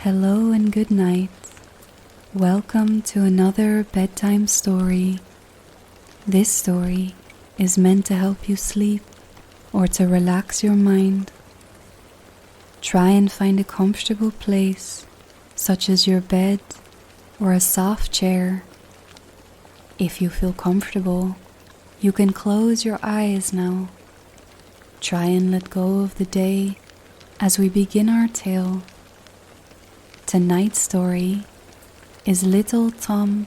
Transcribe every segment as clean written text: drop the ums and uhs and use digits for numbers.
Hello and good night. Welcome to another bedtime story. This story is meant to help you sleep or to relax your mind. Try and find a comfortable place, such as your bed or a soft chair. If you feel comfortable, you can close your eyes now. Try and let go of the day as we begin our tale. Tonight's story is Little Thumb.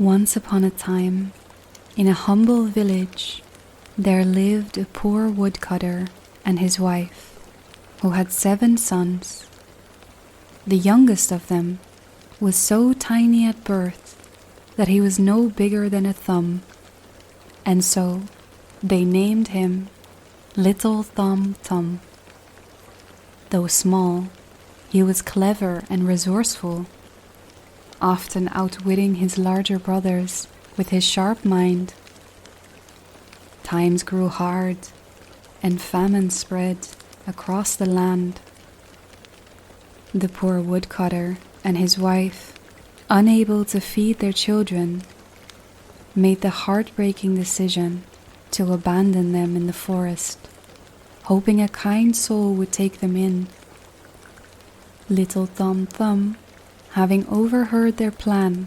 Once upon a time, in a humble village, there lived a poor woodcutter and his wife, who had 7 sons. The youngest of them was so tiny at birth that he was no bigger than a thumb, and so they named him Little Thumb. Though small, he was clever and resourceful, often outwitting his larger brothers with his sharp mind. Times grew hard, and famine spread across the land. The poor woodcutter and his wife, unable to feed their children, made the heartbreaking decision to abandon them in the forest, hoping a kind soul would take them in. Little Thumb, having overheard their plan,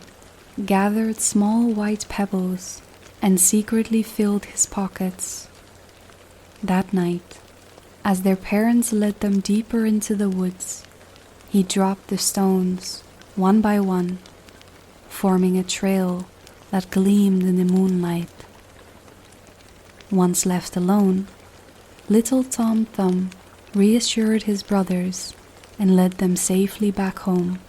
gathered small white pebbles and secretly filled his pockets. That night, as their parents led them deeper into the woods, he dropped the stones one by one, forming a trail that gleamed in the moonlight. Once left alone, Little Thumb reassured his brothers and led them safely back home,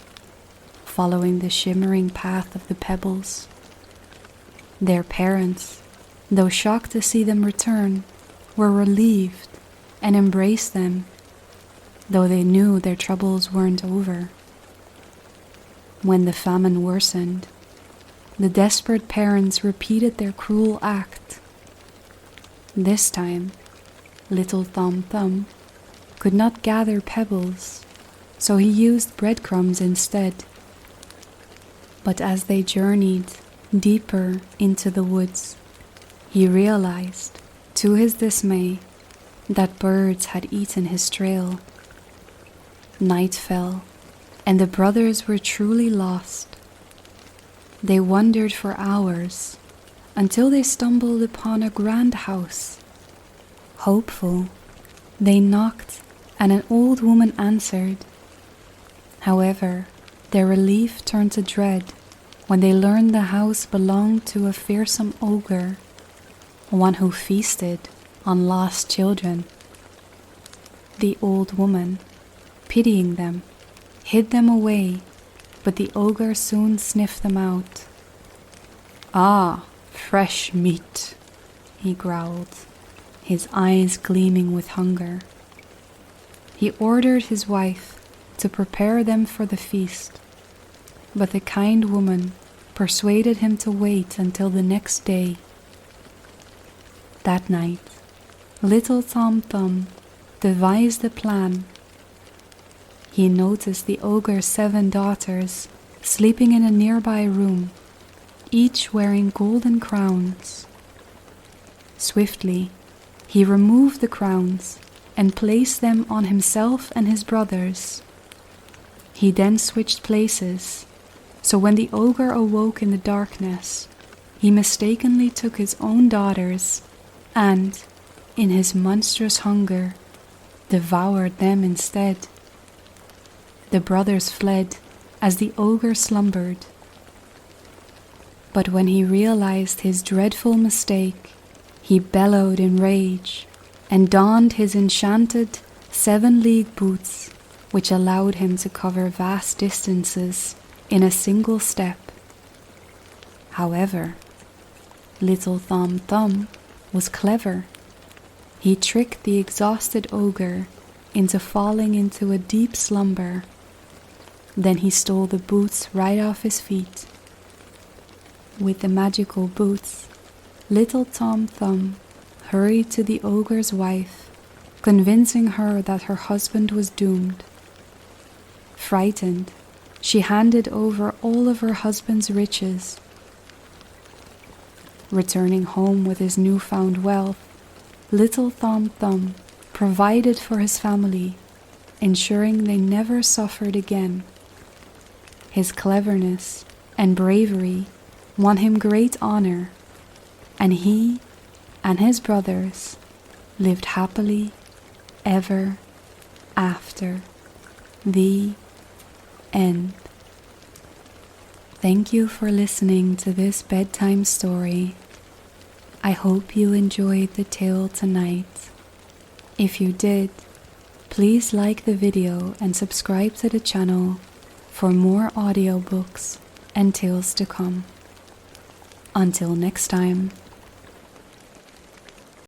following the shimmering path of the pebbles. Their parents, though shocked to see them return, were relieved and embraced them, though they knew their troubles weren't over. When the famine worsened, the desperate parents repeated their cruel act. This time, Little Thumb could not gather pebbles, so he used breadcrumbs instead. But as they journeyed deeper into the woods, he realized, to his dismay, that birds had eaten his trail. Night fell, and the brothers were truly lost. They wandered for hours, until they stumbled upon a grand house. Hopeful, they knocked, and an old woman answered. However, their relief turned to dread when they learned the house belonged to a fearsome ogre, one who feasted on lost children. The old woman, pitying them, hid them away, but the ogre soon sniffed them out. "Ah, fresh meat," he growled, his eyes gleaming with hunger. He ordered his wife to prepare them for the feast, but the kind woman persuaded him to wait until the next day. That night, Little Thumb devised a plan. He noticed the ogre's 7 daughters sleeping in a nearby room, each wearing golden crowns. Swiftly, he removed the crowns and placed them on himself and his brothers. He then switched places, so when the ogre awoke in the darkness, he mistakenly took his own daughters and, in his monstrous hunger, devoured them instead. The brothers fled as the ogre slumbered. But when he realized his dreadful mistake, he bellowed in rage and donned his enchanted 7-league boots, which allowed him to cover vast distances in a single step. However, Little Thumb was clever. He tricked the exhausted ogre into falling into a deep slumber. Then he stole the boots right off his feet. With the magical boots, Little Thumb hurried to the ogre's wife, convincing her that her husband was doomed. Frightened, she handed over all of her husband's riches. Returning home with his newfound wealth, little Tomthumb provided for his family, ensuring they never suffered again. His cleverness and bravery won him great honor, and he and his brothers lived happily ever after. The end. Thank you for listening to this bedtime story. I hope you enjoyed the tale tonight. If you did, please like the video and subscribe to the channel for more audiobooks and tales to come. Until next time.